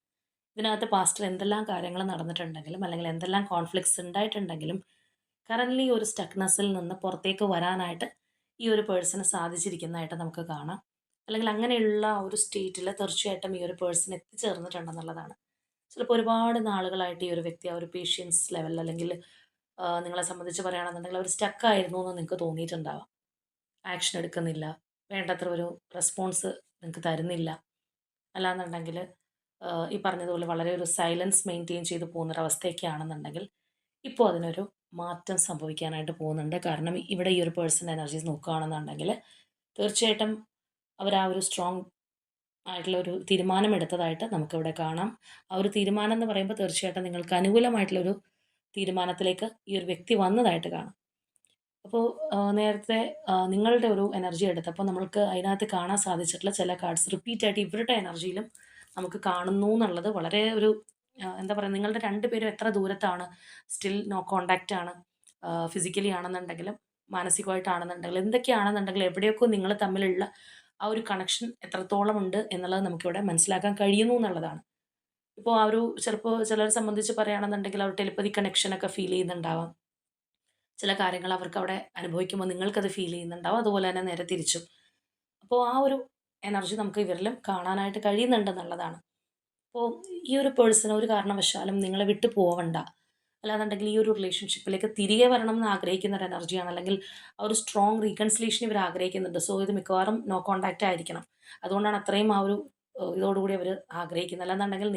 ഇതിനകത്ത് പാസ്റ്റിൽ എന്തെല്ലാം കാര്യങ്ങൾ നടന്നിട്ടുണ്ടെങ്കിലും, അല്ലെങ്കിൽ എന്തെല്ലാം കോൺഫ്ലിക്ട്സ് ഉണ്ടായിട്ടുണ്ടെങ്കിലും, കറൻ്റ്ലി ഒരു സ്റ്റക്നെസ്സിൽ നിന്ന് പുറത്തേക്ക് വരാനായിട്ട് ഈ ഒരു പേഴ്സണ് സാധിച്ചിരിക്കുന്നതായിട്ട് നമുക്ക് കാണാം. അല്ലെങ്കിൽ അങ്ങനെയുള്ള ഒരു സ്റ്റേറ്റിൽ തീർച്ചയായിട്ടും ഈ ഒരു പേഴ്സൺ എത്തിച്ചേർന്നിട്ടുണ്ടെന്നുള്ളതാണ്. ചിലപ്പോൾ ഒരുപാട് നാളുകളായിട്ട് ഈ ഒരു വ്യക്തി ആ ഒരു പേഷ്യൻസ് ലെവൽ, അല്ലെങ്കിൽ നിങ്ങളെ സംബന്ധിച്ച് പറയുകയാണെന്നുണ്ടെങ്കിൽ അവർ സ്റ്റക്കായിരുന്നു എന്ന് നിങ്ങൾക്ക് തോന്നിയിട്ടുണ്ടാവാം. ആക്ഷൻ എടുക്കുന്നില്ല, വേണ്ടത്ര ഒരു റെസ്പോൺസ് നിങ്ങൾക്ക് തരുന്നില്ല, അല്ലാന്നുണ്ടെങ്കിൽ ഈ പറഞ്ഞതുപോലെ വളരെ ഒരു സൈലൻസ് മെയിൻറ്റെയിൻ ചെയ്ത് പോകുന്നൊരവസ്ഥയൊക്കെ ആണെന്നുണ്ടെങ്കിൽ ഇപ്പോൾ അതിനൊരു മാറ്റം സംഭവിക്കാനായിട്ട് പോകുന്നുണ്ട്. കാരണം ഇവിടെ ഈ ഒരു പേഴ്സൺ എനർജീസ് നോക്കുകയാണെന്നുണ്ടെങ്കിൽ തീർച്ചയായിട്ടും അവർ ആ ഒരു സ്ട്രോങ് ആയിട്ടുള്ള ഒരു തീരുമാനമെടുത്തതായിട്ട് നമുക്കിവിടെ കാണാം. ആ ഒരു തീരുമാനം എന്ന് പറയുമ്പോൾ തീർച്ചയായിട്ടും നിങ്ങൾക്ക് അനുകൂലമായിട്ടുള്ളൊരു തീരുമാനത്തിലേക്ക് ഈ ഒരു വ്യക്തി വന്നതായിട്ട് കാണാം. അപ്പോൾ നേരത്തെ നിങ്ങളുടെ ഒരു എനർജി എടുത്തപ്പോൾ നമ്മൾക്ക് അതിനകത്ത് കാണാൻ സാധിച്ചിട്ടുള്ള ചില കാർഡ്സ് റിപ്പീറ്റായിട്ട് ഇവരുടെ എനർജിയിലും നമുക്ക് കാണുന്നു എന്നുള്ളത് വളരെ ഒരു എന്താ പറയുക, നിങ്ങളുടെ രണ്ടുപേരും എത്ര ദൂരത്താണ്, സ്റ്റിൽ നോ കോണ്ടാക്റ്റ് ആണ്, ഫിസിക്കലി ആണെന്നുണ്ടെങ്കിലും മാനസികമായിട്ടാണെന്നുണ്ടെങ്കിലും എന്തൊക്കെയാണെന്നുണ്ടെങ്കിലും എവിടെയൊക്കെ നിങ്ങൾ തമ്മിലുള്ള ആ ഒരു കണക്ഷൻ എത്രത്തോളം ഉണ്ട് എന്നുള്ളത് നമുക്കിവിടെ മനസ്സിലാക്കാൻ കഴിയുന്നു എന്നുള്ളതാണ്. ഇപ്പോൾ ആ ഒരു ചിലപ്പോൾ ചിലരെ സംബന്ധിച്ച് പറയുകയാണെന്നുണ്ടെങ്കിൽ ആ ഒരു ടെലിപ്പതി കണക്ഷനൊക്കെ ഫീൽ ചെയ്യുന്നുണ്ടാവാം. ചില കാര്യങ്ങൾ അവർക്ക് അവിടെ അനുഭവിക്കുമ്പോൾ നിങ്ങൾക്കത് ഫീൽ ചെയ്യുന്നുണ്ടാവും. അതുപോലെ തന്നെ നേരെ തിരിച്ചും. അപ്പോൾ ആ ഒരു എനർജി നമുക്ക് ഇവരിലും കാണാനായിട്ട് കഴിയുന്നുണ്ടെന്നുള്ളതാണ്. അപ്പോൾ ഈ ഒരു പേഴ്സൺ ഒരു കാരണവശാലും നിങ്ങളെ വിട്ടു പോവണ്ട. അല്ലാന്നുണ്ടെങ്കിൽ ഈ ഒരു റിലേഷൻഷിപ്പിലേക്ക് തിരികെ വരണം എന്ന് ആഗ്രഹിക്കുന്ന ഒരു എനർജിയാണ്. അല്ലെങ്കിൽ ആ ഒരു സ്ട്രോങ് റീകൺസിലേഷൻ ഇവർ ആഗ്രഹിക്കുന്നുണ്ട്. സോ ഇത് മിക്കവാറും നോ കോൺടാക്റ്റ് ആയിരിക്കണം. അതുകൊണ്ടാണ് അത്രയും ആ ഒരു ഇതോടുകൂടി അവർ ആഗ്രഹിക്കുന്നത്. അല്ലാന്നുണ്ടെങ്കിൽ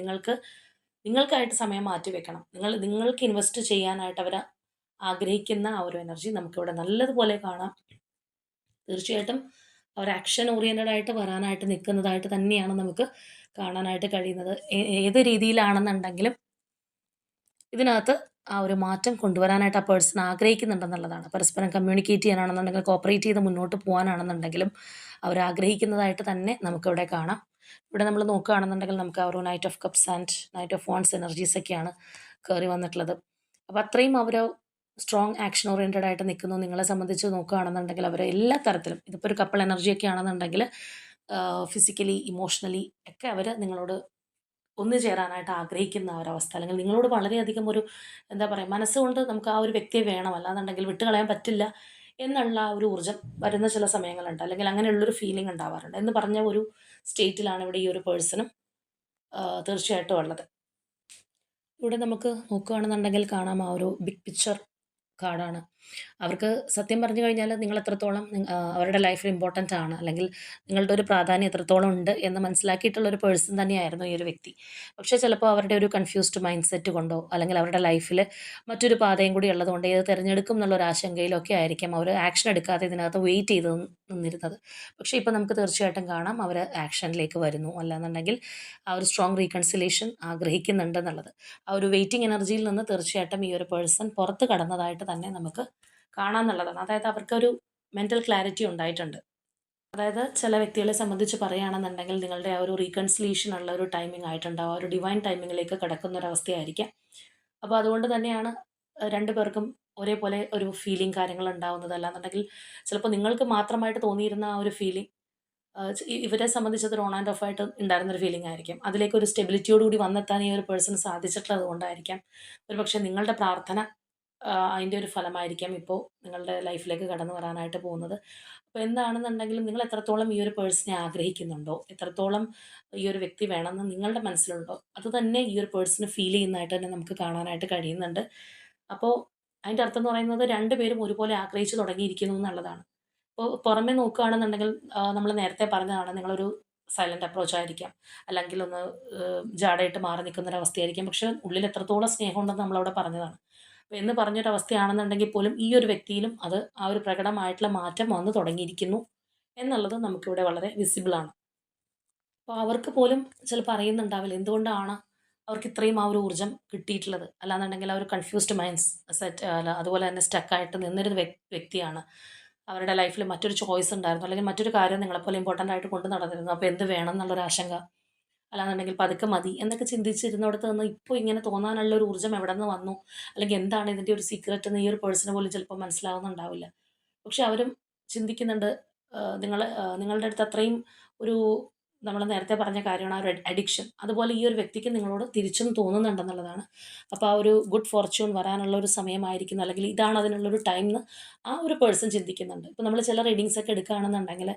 നിങ്ങൾക്കായിട്ട് സമയം മാറ്റി വെക്കണം. നിങ്ങൾക്ക് ഇൻവെസ്റ്റ് ചെയ്യാനായിട്ട് അവർ ആഗ്രഹിക്കുന്ന ആ ഒരു എനർജി നമുക്കിവിടെ നല്ലതുപോലെ കാണാം. തീർച്ചയായിട്ടും അവർ ആക്ഷൻ ഓറിയൻറ്റഡ് ആയിട്ട് വരാനായിട്ട് നിൽക്കുന്നതായിട്ട് തന്നെയാണ് നമുക്ക് കാണാനായിട്ട് കഴിയുന്നത്. ഏത് രീതിയിലാണെന്നുണ്ടെങ്കിലും ഇതിനകത്ത് ആ ഒരു മാറ്റം കൊണ്ടുവരാനായിട്ട് ആ പേഴ്സൺ ആഗ്രഹിക്കുന്നുണ്ടെന്നുള്ളതാണ്. പരസ്പരം കമ്മ്യൂണിക്കേറ്റ് ചെയ്യാനാണെന്നുണ്ടെങ്കിൽ, കോപ്പറേറ്റ് ചെയ്ത് മുന്നോട്ട് പോകാനാണെന്നുണ്ടെങ്കിലും അവർ ആഗ്രഹിക്കുന്നതായിട്ട് തന്നെ നമുക്കിവിടെ കാണാം. ഇവിടെ നമ്മൾ നോക്കുകയാണെന്നുണ്ടെങ്കിൽ നമുക്ക് ആ ഒരു knight of cups and knight of wands energies ഒക്കെയാണ് കയറി വന്നിട്ടുള്ളത്. അപ്പോൾ അത്രയും അവർ സ്ട്രോങ് ആക്ഷൻ ഓറിയൻറ്റഡ് ആയിട്ട് നിൽക്കുന്നു. നിങ്ങളെ സംബന്ധിച്ച് നോക്കുകയാണെന്നുണ്ടെങ്കിൽ അവർ എല്ലാ തരത്തിലും, ഇതിപ്പോൾ ഒരു കപ്പിൾ എനർജിയൊക്കെ ആണെന്നുണ്ടെങ്കിൽ ഫിസിക്കലി ഇമോഷണലി ഒക്കെ അവർ നിങ്ങളോട് ഒന്നു ചേരാനായിട്ട് ആഗ്രഹിക്കുന്ന ആ ഒരവസ്ഥ, അല്ലെങ്കിൽ നിങ്ങളോട് വളരെയധികം ഒരു എന്താ പറയുക, മനസ്സുകൊണ്ട് നമുക്ക് ആ ഒരു വ്യക്തിയെ വേണം, അല്ലാന്നുണ്ടെങ്കിൽ വിട്ടുകളയാൻ പറ്റില്ല എന്നുള്ള ആ ഒരു ഊർജ്ജം വരുന്ന ചില സമയങ്ങളുണ്ട്, അല്ലെങ്കിൽ അങ്ങനെയുള്ളൊരു ഫീലിംഗ് ഉണ്ടാവാറുണ്ട് എന്ന് പറഞ്ഞ ഒരു സ്റ്റേറ്റിലാണ് ഇവിടെ ഈ ഒരു പേഴ്സണും തീർച്ചയായിട്ടും ഉള്ളത്. ഇവിടെ നമുക്ക് നോക്കുകയാണെന്നുണ്ടെങ്കിൽ കാണാം ആ ഒരു ബിഗ് പിക്ചർ കാർഡാണ്. അവർക്ക് സത്യം പറഞ്ഞു കഴിഞ്ഞാൽ നിങ്ങൾ എത്രത്തോളം അവരുടെ ലൈഫിൽ ഇമ്പോർട്ടൻ്റ് ആണ്, അല്ലെങ്കിൽ നിങ്ങളുടെ ഒരു പ്രാധാന്യം എത്രത്തോളം ഉണ്ട് എന്ന് മനസ്സിലാക്കിയിട്ടുള്ള ഒരു പേഴ്സൺ തന്നെയായിരുന്നു ഈ ഒരു വ്യക്തി. പക്ഷേ ചിലപ്പോൾ അവരുടെ ഒരു കൺഫ്യൂസ്ഡ് മൈൻഡ് സെറ്റ് കൊണ്ടോ, അല്ലെങ്കിൽ അവരുടെ ലൈഫിൽ മറ്റൊരു പാതയും കൂടി ഉള്ളതുകൊണ്ട് ഏത് തിരഞ്ഞെടുക്കും എന്നുള്ള ഒരു ആശങ്കയിലൊക്കെ ആയിരിക്കും അവർ ആക്ഷൻ എടുക്കാതെ ഇതിനകത്ത് വെയിറ്റ് ചെയ്ത് നിന്നിരുന്നത്. പക്ഷേ ഇപ്പോൾ നമുക്ക് തീർച്ചയായിട്ടും കാണാം അവർ ആക്ഷനിലേക്ക് വരുന്നു, അല്ലാന്നുണ്ടെങ്കിൽ ആ ഒരു സ്ട്രോങ് റീകൺസിലേഷൻ ആഗ്രഹിക്കുന്നുണ്ടെന്നുള്ളത്. ആ ഒരു വെയിറ്റിംഗ് എനർജിയിൽ നിന്ന് തീർച്ചയായിട്ടും ഈ ഒരു പേഴ്സൺ പുറത്ത് കടന്നതായിട്ട് തന്നെ നമുക്ക് കാണാമെന്നുള്ളതാണ്. അതായത് അവർക്കൊരു മെൻ്റൽ ക്ലാരിറ്റി ഉണ്ടായിട്ടുണ്ട്. അതായത് ചില വ്യക്തികളെ സംബന്ധിച്ച് പറയുകയാണെന്നുണ്ടെങ്കിൽ നിങ്ങളുടെ ആ ഒരു റീകൺസിലിയേഷൻ ഉള്ള ഒരു ടൈമിംഗ് ആയിട്ടുണ്ടാവും. ആ ഒരു ഡിവൈൻ ടൈമിങ്ങിലേക്ക് കടക്കുന്ന ഒരു അവസ്ഥയായിരിക്കാം. അപ്പോൾ അതുകൊണ്ട് തന്നെയാണ് 2 പേർക്കും ഒരേപോലെ ഒരു ഫീലിംഗ് കാര്യങ്ങൾ ഉണ്ടാവുന്നത്. അല്ലാന്നുണ്ടെങ്കിൽ ചിലപ്പോൾ നിങ്ങൾക്ക് മാത്രമായിട്ട് തോന്നിയിരുന്ന ആ ഒരു ഫീലിംഗ് ഇവരെ സംബന്ധിച്ച് അതൊരു ഓൺ ആൻഡ് ഓഫ് ആയിട്ട് ഉണ്ടായിരുന്നൊരു ഫീലിംഗ് ആയിരിക്കും. അതിലേക്ക് ഒരു സ്റ്റെബിലിറ്റിയോട് കൂടി വന്നെത്താൻ ഈ ഒരു പേഴ്സണ് സാധിച്ചിട്ടുള്ളത് കൊണ്ടായിരിക്കാം ഒരുപക്ഷെ നിങ്ങളുടെ പ്രാർത്ഥന അതിൻ്റെ ഒരു ഫലമായിരിക്കാം ഇപ്പോൾ നിങ്ങളുടെ ലൈഫിലേക്ക് കടന്നു വരാനായിട്ട് പോകുന്നത്. അപ്പോൾ എന്താണെന്നുണ്ടെങ്കിലും നിങ്ങൾ എത്രത്തോളം ഈ ഒരു പേഴ്സണെ ആഗ്രഹിക്കുന്നുണ്ടോ, എത്രത്തോളം ഈ ഒരു വ്യക്തി വേണമെന്ന് നിങ്ങളുടെ മനസ്സിലുണ്ടോ, അത് തന്നെ ഈ ഒരു പേഴ്സണ് ഫീൽ ചെയ്യുന്നതായിട്ട് തന്നെ നമുക്ക് കാണാനായിട്ട് കഴിയുന്നുണ്ട്. അപ്പോൾ അതിൻ്റെ അർത്ഥം എന്ന് പറയുന്നത് 2 പേരും ഒരുപോലെ ആഗ്രഹിച്ചു തുടങ്ങിയിരിക്കുന്നു എന്നുള്ളതാണ്. ഇപ്പോൾ പുറമെ നോക്കുകയാണെന്നുണ്ടെങ്കിൽ നമ്മൾ നേരത്തെ പറഞ്ഞതാണ്, നിങ്ങളൊരു സൈലന്റ് അപ്രോച്ച് ആയിരിക്കാം, അല്ലെങ്കിൽ ഒന്ന് ജാടയിട്ട് മാറി നിൽക്കുന്ന ഒരു അവസ്ഥയായിരിക്കാം. പക്ഷേ ഉള്ളിൽ എത്രത്തോളം സ്നേഹമുണ്ടെന്ന് നമ്മളവിടെ പറഞ്ഞതാണ്. അപ്പോൾ എന്ന് പറഞ്ഞൊരവസ്ഥയാണെന്നുണ്ടെങ്കിൽ പോലും ഈ ഒരു വ്യക്തിയിലും അത് ആ ഒരു പ്രകടമായിട്ടുള്ള മാറ്റം വന്നു തുടങ്ങിയിരിക്കുന്നു എന്നുള്ളത് നമുക്കിവിടെ വളരെ വിസിബിളാണ്. അപ്പോൾ അവർക്ക് പോലും ചിലപ്പോൾ അറിയുന്നുണ്ടാവില്ല എന്തുകൊണ്ടാണ് അവർക്ക് ഇത്രയും ആ ഒരു ഊർജ്ജം കിട്ടിയിട്ടുള്ളത്. അല്ലാന്നുണ്ടെങ്കിൽ ആ ഒരു കൺഫ്യൂസ്ഡ് മൈൻഡ്സ് സെറ്റ് അല്ല, അതുപോലെ തന്നെ സ്റ്റക്കായിട്ട് നിന്നൊരു വ്യക്തിയാണ്. അവരുടെ ലൈഫിൽ മറ്റൊരു ചോയ്സ് ഉണ്ടായിരുന്നു, അല്ലെങ്കിൽ മറ്റൊരു കാര്യം നിങ്ങളെപ്പോലെ ഇമ്പോർട്ടൻ്റ് ആയിട്ട് കൊണ്ട് നടന്നിരുന്നു. അപ്പോൾ എന്ത് വേണം എന്നുള്ളൊരു ആശങ്ക, അല്ലാന്നുണ്ടെങ്കിൽ പതുക്കെ മതി എന്നൊക്കെ ചിന്തിച്ചിരുന്നിടത്ത് നിന്ന് ഇപ്പോൾ ഇങ്ങനെ തോന്നാനുള്ള ഒരു ഊർജ്ജം എവിടെ നിന്ന് വന്നു, അല്ലെങ്കിൽ എന്താണ് ഇതിൻ്റെ ഒരു സീക്രറ്റ് എന്ന് ഈ ഒരു പേഴ്സണ് പോലും ചിലപ്പോൾ മനസ്സിലാവുന്നുണ്ടാവില്ല. പക്ഷെ അവരും ചിന്തിക്കുന്നുണ്ട്, നിങ്ങൾ നിങ്ങളുടെ അടുത്ത് അത്രയും ഒരു, നമ്മൾ നേരത്തെ പറഞ്ഞ കാര്യമാണ് ആ ഒരു അഡിക്ഷൻ, അതുപോലെ ഈ ഒരു വ്യക്തിക്ക് നിങ്ങളോട് തിരിച്ചും തോന്നുന്നുണ്ടെന്നുള്ളതാണ്. അപ്പോൾ ആ ഒരു ഗുഡ് ഫോർച്യൂൺ വരാനുള്ള ഒരു സമയമായിരിക്കുന്നു, അല്ലെങ്കിൽ ഇതാണ് അതിനുള്ളൊരു ടൈം എന്ന് ആ ഒരു പേഴ്സൺ ചിന്തിക്കുന്നുണ്ട്. ഇപ്പോൾ നമ്മൾ ചില റീഡിങ്സ് ഒക്കെ എടുക്കുകയാണെന്നുണ്ടെങ്കിൽ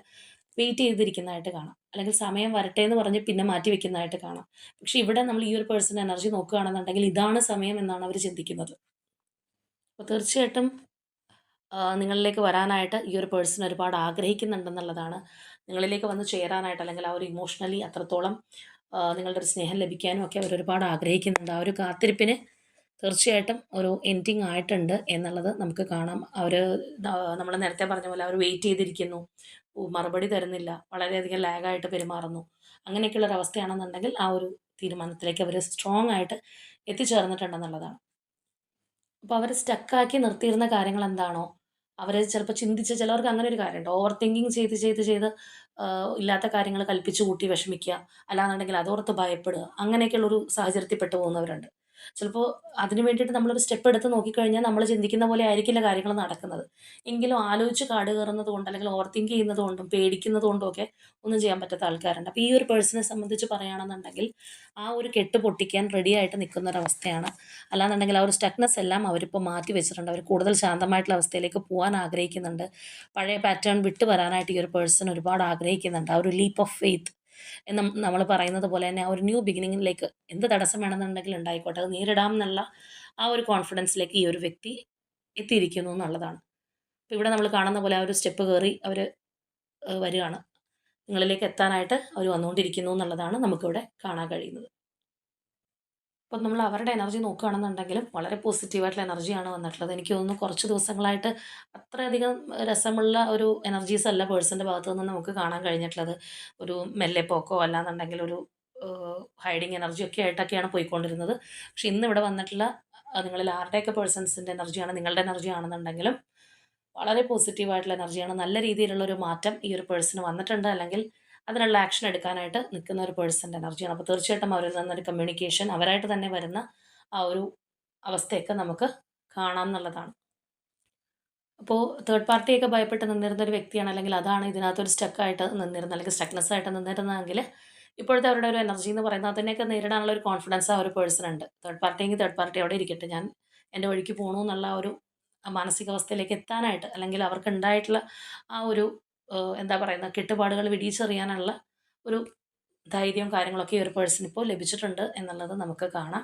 വെയിറ്റ് ചെയ്തിരിക്കുന്നതായിട്ട് കാണാം, അല്ലെങ്കിൽ സമയം വരട്ടെ എന്ന് പറഞ്ഞ് പിന്നെ മാറ്റി വെക്കുന്നതായിട്ട് കാണാം. പക്ഷേ ഇവിടെ നമ്മൾ ഈ ഒരു പേഴ്സൻ്റെ എനർജി നോക്കുകയാണെന്നുണ്ടെങ്കിൽ ഇതാണ് സമയം എന്നാണ് അവർ ചിന്തിക്കുന്നത്. അപ്പോൾ തീർച്ചയായിട്ടും നിങ്ങളിലേക്ക് വരാനായിട്ട് ഈ ഒരു പേഴ്സൺ ഒരുപാട് ആഗ്രഹിക്കുന്നുണ്ടെന്നുള്ളതാണ്. നിങ്ങളിലേക്ക് വന്ന് ചേരാനായിട്ട്, അല്ലെങ്കിൽ ആ ഒരു ഇമോഷണലി അത്രത്തോളം നിങ്ങളുടെ ഒരു സ്നേഹം ലഭിക്കാനും ഒക്കെ അവർ ഒരുപാട് ആഗ്രഹിക്കുന്നുണ്ട്. ആ ഒരു കാത്തിരിപ്പിന് തീർച്ചയായിട്ടും ഒരു എൻഡിങ് ആയിട്ടുണ്ട് എന്നുള്ളത് നമുക്ക് കാണാം. അവർ നമ്മൾ നേരത്തെ പറഞ്ഞ പോലെ അവർ വെയിറ്റ് ചെയ്തിരിക്കുന്നു, മറുപടി തരുന്നില്ല, വളരെയധികം ലാഗായിട്ട് പെരുമാറുന്നു. അങ്ങനെയൊക്കെയുള്ള ഒരു അവസ്ഥയാണെന്നുണ്ടെങ്കിൽ ആ ഒരു തീരുമാനത്തിലേക്ക് അവർ സ്ട്രോങ് ആയിട്ട് എത്തിച്ചേർന്നിട്ടുണ്ടെന്നുള്ളതാണ്. അപ്പോൾ അവരെ സ്റ്റക്കാക്കി നിർത്തിയിരുന്ന കാര്യങ്ങൾ എന്താണോ, അവരെ ചിലപ്പോൾ ചിന്തിച്ച്, ചിലവർക്ക് അങ്ങനെ ഒരു കാര്യമുണ്ട്. ഓവർ തിങ്കിങ് ചെയ്ത് ചെയ്ത് ചെയ്ത് ഇല്ലാത്ത കാര്യങ്ങൾ കൽപ്പിച്ച് കൂട്ടി വിഷമിക്കുക, അല്ലാന്നുണ്ടെങ്കിൽ അതോർത്ത് ഭയപ്പെടുക, അങ്ങനെയൊക്കെയുള്ളൊരു സാഹചര്യത്തിൽ പെട്ട് പോകുന്നവരുണ്ട്. ചിലപ്പോൾ അതിന് വേണ്ടിയിട്ട് നമ്മളൊരു സ്റ്റെപ്പ് എടുത്ത് നോക്കിക്കഴിഞ്ഞാൽ നമ്മൾ ചിന്തിക്കുന്ന പോലെ ആയിരിക്കില്ല കാര്യങ്ങൾ നടക്കുന്നത്. എങ്കിലും ആലോചിച്ച് കാട് കയറുന്നത് കൊണ്ട്, അല്ലെങ്കിൽ ഓവർ തിങ്ക് ചെയ്യുന്നത് കൊണ്ടും പേടിക്കുന്നത് കൊണ്ടും ഒക്കെ ഒന്നും ചെയ്യാൻ പറ്റാത്ത ആൾക്കാരുണ്ട്. അപ്പോൾ ഈ ഒരു പേഴ്സണെ സംബന്ധിച്ച് പറയുകയാണെന്നുണ്ടെങ്കിൽ ആ ഒരു കെട്ട് പൊട്ടിക്കാൻ റെഡിയായിട്ട് നിൽക്കുന്ന ഒരവസ്ഥയാണ്. അല്ലാന്നുണ്ടെങ്കിൽ ആ ഒരു സ്റ്റക്നെസ് എല്ലാം അവരിപ്പോൾ മാറ്റി വെച്ചിട്ടുണ്ട്. അവർ കൂടുതൽ ശാന്തമായിട്ടുള്ള അവസ്ഥയിലേക്ക് പോകാൻ ആഗ്രഹിക്കുന്നുണ്ട്. പഴയ പാറ്റേൺ വിട്ട് വരാനായിട്ട് ഈ ഒരു പേഴ്സൺ ഒരുപാട് ആഗ്രഹിക്കുന്നുണ്ട്. ആ ഒരു ലീപ്പ് ഓഫ് ഫെയ്ത്ത് എന്ന് നമ്മൾ പറയുന്നത് പോലെ തന്നെ ആ ഒരു ന്യൂ ബിഗിനിങ്ങിലേക്ക് എന്ത് തടസ്സം വേണമെന്നുണ്ടെങ്കിലും ഉണ്ടായിക്കോട്ടെ, അത് നേരിടാം എന്നുള്ള ആ ഒരു കോൺഫിഡൻസിലേക്ക് ഈ ഒരു വ്യക്തി എത്തിയിരിക്കുന്നു എന്നുള്ളതാണ്. അപ്പോൾ ഇവിടെ നമ്മൾ കാണുന്ന പോലെ ആ ഒരു സ്റ്റെപ്പ് കയറി അവർ വരികയാണ്. നിങ്ങളിലേക്ക് എത്താനായിട്ട് അവർ വന്നുകൊണ്ടിരിക്കുന്നു എന്നുള്ളതാണ് നമുക്കിവിടെ കാണാൻ കഴിയുന്നത്. ഇപ്പം നമ്മൾ അവരുടെ എനർജി നോക്കുകയാണെന്നുണ്ടെങ്കിലും വളരെ പോസിറ്റീവായിട്ടുള്ള എനർജിയാണ് വന്നിട്ടുള്ളത്. എനിക്ക് തോന്നുന്നു കുറച്ച് ദിവസങ്ങളായിട്ട് അത്രയധികം രസമുള്ള ഒരു എനർജീസ് അല്ല പേഴ്സൻ്റെ ഭാഗത്തു നിന്ന് നമുക്ക് കാണാൻ കഴിഞ്ഞിട്ടുള്ളത്. ഒരു മെല്ലെ പോക്കോ അല്ലാന്നുണ്ടെങ്കിൽ ഒരു ഹൈഡിങ് എനർജിയൊക്കെ ആയിട്ടൊക്കെയാണ് പോയിക്കൊണ്ടിരുന്നത്. പക്ഷെ ഇന്നിവിടെ വന്നിട്ടുള്ള നിങ്ങളിൽ ആരുടെയൊക്കെ പേഴ്സൺസിൻ്റെ എനർജിയാണ് നിങ്ങളുടെ എനർജി ആണെന്നുണ്ടെങ്കിലും വളരെ പോസിറ്റീവായിട്ടുള്ള എനർജിയാണ്. നല്ല രീതിയിലുള്ള ഒരു മാറ്റം ഈ ഒരു പേഴ്സണ് വന്നിട്ടുണ്ട്, അല്ലെങ്കിൽ അതിനുള്ള ആക്ഷൻ എടുക്കാനായിട്ട് നിൽക്കുന്ന ഒരു പേഴ്സൻ്റെ എനർജിയാണ്. അപ്പോൾ തീർച്ചയായിട്ടും അവരിൽ നിന്നൊരു കമ്മ്യൂണിക്കേഷൻ അവരായിട്ട് തന്നെ വരുന്ന ആ ഒരു അവസ്ഥയൊക്കെ നമുക്ക് കാണാം എന്നുള്ളതാണ്. അപ്പോൾ തേർഡ് പാർട്ടിയൊക്കെ ഭയപ്പെട്ട് നിന്നിരുന്ന ഒരു വ്യക്തിയാണ്, അല്ലെങ്കിൽ അതാണ് ഇതിനകത്തൊരു സ്റ്റക്കായിട്ട് നിന്നിരുന്നത്, അല്ലെങ്കിൽ സ്റ്റക്നെസ് ആയിട്ട് നിന്നിരുന്നതെങ്കിൽ ഇപ്പോഴത്തെ അവരുടെ ഒരു എനർജി എന്ന് പറയുന്നത് അതിനെയൊക്കെ നേരിടാനുള്ള ഒരു കോൺഫിഡൻസ് ആ ഒരു പേഴ്സണുണ്ട്. തേർഡ് പാർട്ടി എങ്കിൽ തേർഡ് പാർട്ടി അവിടെ ഇരിക്കട്ടെ, ഞാൻ എൻ്റെ വഴിക്ക് പോകണു എന്നുള്ള ഒരു മാനസികാവസ്ഥയിലേക്ക് എത്താനായിട്ട്, അല്ലെങ്കിൽ അവർക്കുണ്ടായിട്ടുള്ള ആ ഒരു എന്താ പറയുന്ന കെട്ടുപാടുകൾ വെടിയിച്ചെറിയാനുള്ള ഒരു ധൈര്യവും കാര്യങ്ങളൊക്കെ ഈ ഒരു പേഴ്സൺ ഇപ്പോൾ ലഭിച്ചിട്ടുണ്ട് എന്നുള്ളത് നമുക്ക് കാണാം.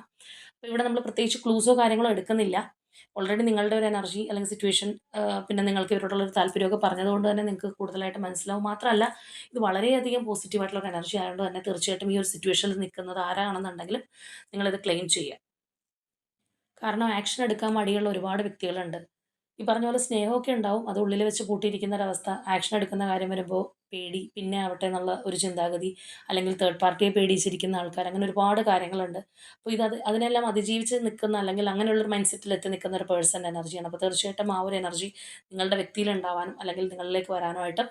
അപ്പോൾ ഇവിടെ നമ്മൾ പ്രത്യേകിച്ച് ക്ലൂസോ കാര്യങ്ങളോ എടുക്കുന്നില്ല. ഓൾറെഡി നിങ്ങളുടെ ഒരു എനർജി അല്ലെങ്കിൽ സിറ്റുവേഷൻ പിന്നെ നിങ്ങൾക്ക് ഇവരോടുള്ള ഒരു താല്പര്യമൊക്കെ പറഞ്ഞതുകൊണ്ട് തന്നെ നിങ്ങൾക്ക് കൂടുതലായിട്ട് മനസ്സിലാവും. മാത്രമല്ല ഇത് വളരെയധികം പോസിറ്റീവായിട്ടുള്ള ഒരു എനർജി ആയതുകൊണ്ട് തന്നെ തീർച്ചയായിട്ടും ഈ ഒരു സിറ്റുവേഷനിൽ നിൽക്കുന്നത് ആരാണെന്നുണ്ടെങ്കിലും നിങ്ങളിത് ക്ലെയിം ചെയ്യുക. കാരണം ആക്ഷൻ എടുക്കാൻ മടിയുള്ള ഒരുപാട് വ്യക്തികളുണ്ട്. ഈ പറഞ്ഞ പോലെ സ്നേഹമൊക്കെ ഉണ്ടാവും. അത് ഉള്ളിൽ വെച്ച് പൂട്ടിയിരിക്കുന്ന ഒരവസ്ഥ. ആക്ഷൻ എടുക്കുന്ന കാര്യം വരുമ്പോൾ പേടി, പിന്നെ ആവട്ടെ എന്നുള്ള ഒരു ചിന്താഗതി, അല്ലെങ്കിൽ തേർഡ് പാർട്ടിയെ പേടിച്ചിരിക്കുന്ന ആൾക്കാർ, അങ്ങനെ ഒരുപാട് കാര്യങ്ങളുണ്ട്. അപ്പോൾ അതിനെല്ലാം അതിജീവിച്ച് നിൽക്കുന്ന അല്ലെങ്കിൽ അങ്ങനെയുള്ളൊരു മൈൻഡ് സെറ്റിൽ എത്തി നിൽക്കുന്ന ഒരു പേഴ്സൻ്റെ എനർജിയാണ്. അപ്പോൾ തീർച്ചയായിട്ടും ആ ഒരു എനർജി നിങ്ങളുടെ വ്യക്തിയിൽ ഉണ്ടാവാനും അല്ലെങ്കിൽ നിങ്ങളിലേക്ക് വരാനുമായിട്ട്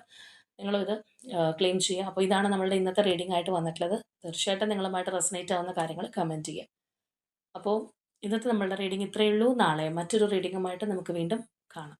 നിങ്ങളിത് ക്ലെയിം ചെയ്യുക. അപ്പോൾ ഇതാണ് നമ്മളുടെ ഇന്നത്തെ റീഡിംഗ് ആയിട്ട് വന്നിട്ടുള്ളത്. തീർച്ചയായിട്ടും നിങ്ങളുമായിട്ട് റെസൊനേറ്റ് ആവുന്ന കാര്യങ്ങൾ കമൻറ്റ് ചെയ്യുക. അപ്പോൾ ഇന്നത്തെ നമ്മളുടെ റീഡിംഗ് ഇത്രയേ ഉള്ളൂ. നാളെ മറ്റൊരു റീഡിംഗുമായിട്ട് നമുക്ക് വീണ്ടും കാണാം.